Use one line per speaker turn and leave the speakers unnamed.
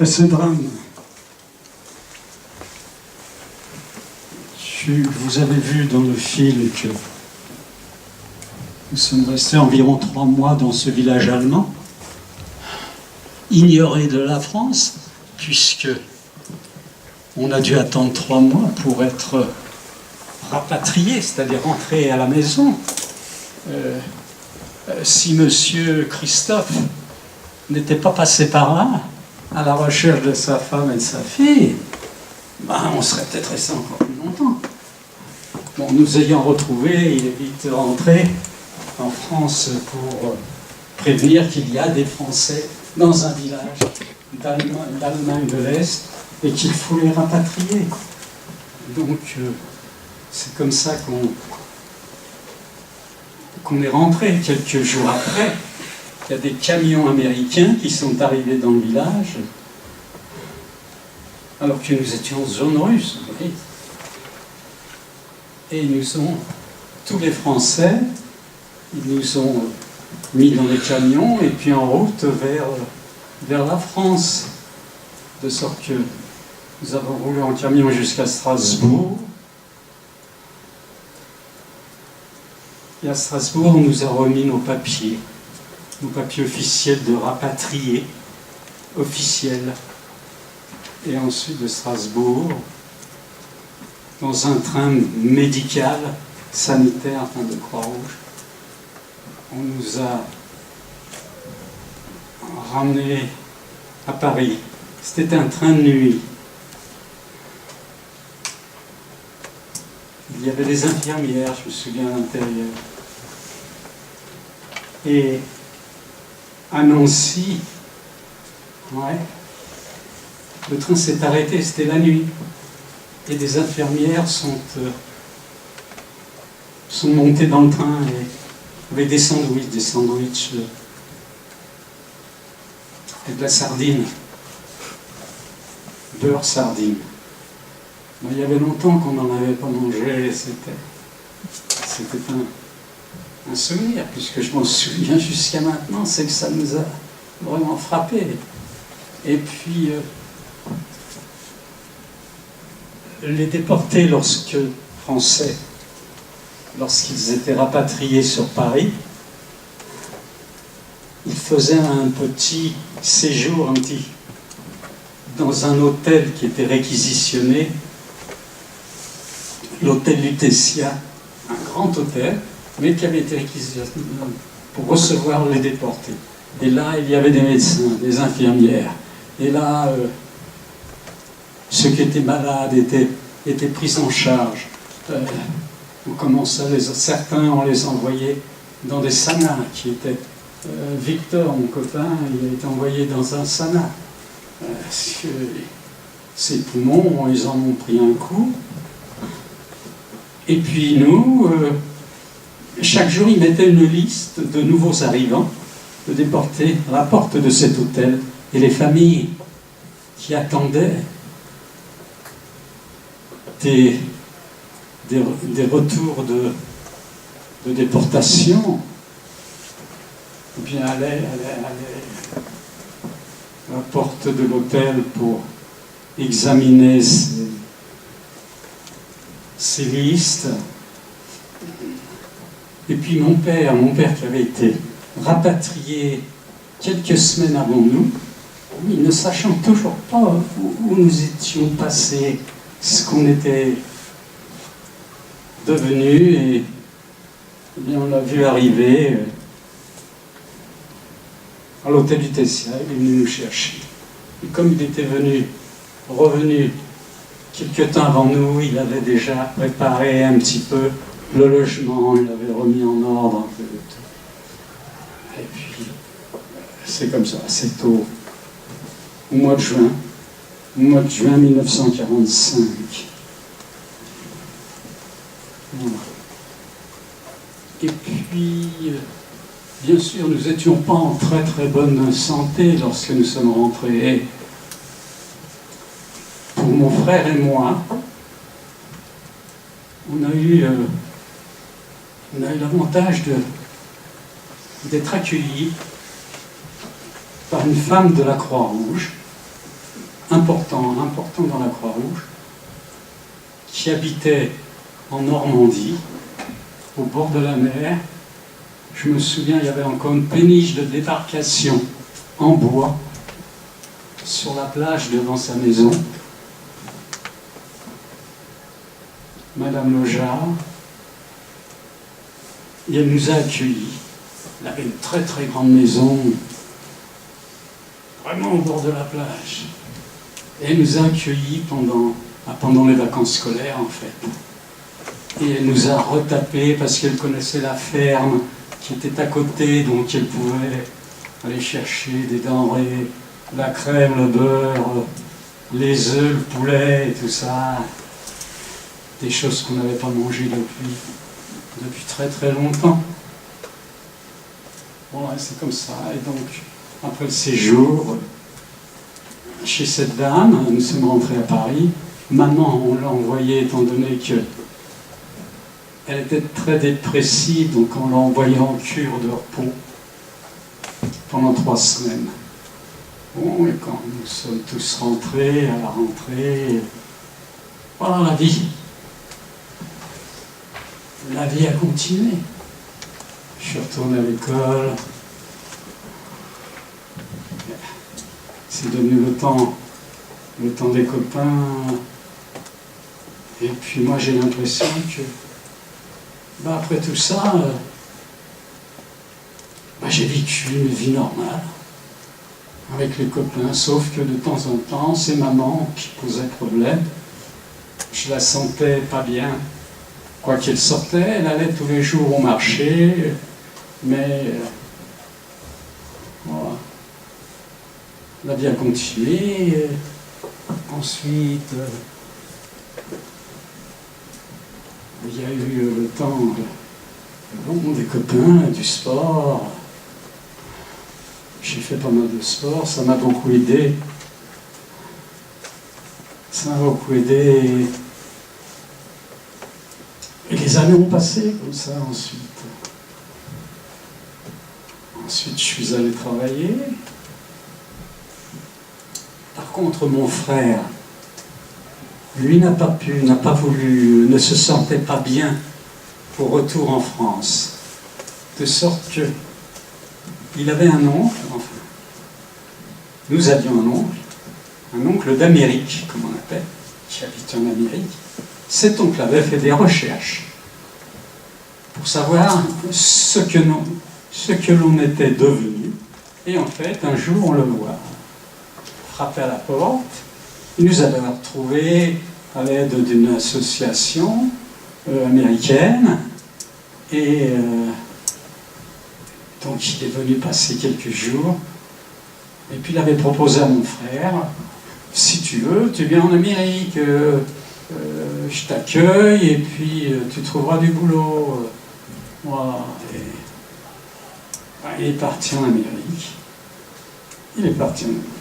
Après ce drame, vous avez vu dans le film que nous sommes restés environ 3 mois dans ce village allemand, ignoré de la France, puisque on a dû attendre 3 mois pour être rapatrié, c'est-à-dire rentrer à la maison. Si Monsieur Christophe n'était pas passé par là, à la recherche de sa femme et de sa fille, ben, on serait peut-être resté encore plus longtemps. Bon, nous ayant retrouvés, il est vite rentré en France pour prévenir qu'il y a des Français dans un village d'Allemagne de l'Est et qu'il faut les rapatrier. Donc, c'est comme ça qu'on est rentré. Quelques jours après, il y a des camions américains qui sont arrivés dans le village, alors que nous étions en zone russe. Vous voyez. Et ils nous ont, tous les Français, ils nous ont mis dans les camions et puis en route vers la France. De sorte que nous avons roulé en camion jusqu'à Strasbourg. Et à Strasbourg, on nous a remis nos papiers officiels de rapatriés, officiels. Et ensuite de Strasbourg, dans un train médical, sanitaire, de Croix-Rouge, on nous a ramenés à Paris. C'était un train de nuit. Il y avait des infirmières, je me souviens, à l'intérieur. Et à Nancy, ouais, le train s'est arrêté, c'était la nuit. Et des infirmières sont montées dans le train avec des sandwichs et de la sardine, beurre sardine. Bon, il y avait longtemps qu'on n'en avait pas mangé, c'était un souvenir, puisque je m'en souviens jusqu'à maintenant, c'est que ça nous a vraiment frappés. Et puis, les déportés français, lorsqu'ils étaient rapatriés sur Paris, ils faisaient un petit séjour dans un hôtel qui était réquisitionné, l'hôtel Lutetia, un grand hôtel, mais qui avait été réquisitionné pour recevoir les déportés. Et là, il y avait des médecins, des infirmières. Et là, ceux qui étaient malades étaient pris en charge. Certains, on les envoyait dans des sanas qui étaient... Victor, mon copain, il a été envoyé dans un sana. Parce que ses poumons, ils en ont pris un coup. Et puis nous, chaque jour, ils mettaient une liste de nouveaux arrivants, de déportés, à la porte de cet hôtel. Et les familles qui attendaient des retours de déportation, et puis allaient à la porte de l'hôtel pour examiner ces listes. Et puis mon père qui avait été rapatrié quelques semaines avant nous, ne sachant toujours pas où nous étions passés, ce qu'on était devenus, et bien on l'a vu arriver à l'hôtel du Tessia, il est venu nous chercher. Et comme il était revenu quelque temps avant nous, il avait déjà préparé un petit peu le logement, il avait remis en ordre un peu. Et puis, c'est comme ça, assez tôt, au mois de juin 1945. Voilà. Et puis, bien sûr, nous n'étions pas en très très bonne santé lorsque nous sommes rentrés. Et pour mon frère et moi, on a eu l'avantage d'être accueillis par une femme de la Croix-Rouge important dans la Croix-Rouge, qui habitait en Normandie, au bord de la mer. Je me souviens, il y avait encore une péniche de débarcation en bois sur la plage devant sa maison. Madame Lojard, et elle nous a accueillis. Elle avait une très très grande maison, vraiment au bord de la plage. Et elle nous a accueillis pendant les vacances scolaires, en fait. Et elle nous a retapé parce qu'elle connaissait la ferme qui était à côté, donc elle pouvait aller chercher des denrées, la crème, le beurre, les œufs, le poulet et tout ça. Des choses qu'on n'avait pas mangées depuis très très longtemps. Bon, c'est comme ça. Et donc, après le séjour chez cette dame, nous sommes rentrés à Paris. Maman, on l'a envoyée, étant donné qu'elle était très dépressive, donc on l'a envoyée en cure de repos pendant 3 semaines. Bon, et quand nous sommes tous rentrés, à la rentrée, voilà la vie. La vie a continué. Je suis retourné à l'école. C'est devenu le temps des copains. Et puis moi j'ai l'impression que, après tout ça, j'ai vécu une vie normale avec les copains, sauf que de temps en temps, c'est maman qui posait problème. Je la sentais pas bien. Quoi qu'elle sortait, elle allait tous les jours au marché, mais voilà. La vie a continué. Ensuite, il y a eu le temps des copains, du sport. J'ai fait pas mal de sport, ça m'a beaucoup aidé. Ça m'a beaucoup aidé. Et les années ont passé comme ça ensuite. Ensuite, je suis allé travailler. Par contre, mon frère, lui n'a pas voulu, ne se sentait pas bien au retour en France. De sorte que il avait un oncle, enfin, nous avions un oncle d'Amérique, comme on appelle, qui habite en Amérique. Cet oncle avait fait des recherches pour savoir ce que l'on était devenu. Et en fait, un jour, on le voit frapper à la porte. Il nous avait retrouvés à l'aide d'une association américaine. Et donc, il est venu passer quelques jours. Et puis, il avait proposé à mon frère, si tu veux, tu viens en Amérique. Je t'accueille et puis tu trouveras du boulot. Voilà. Il est parti en Amérique. Il est parti en Amérique.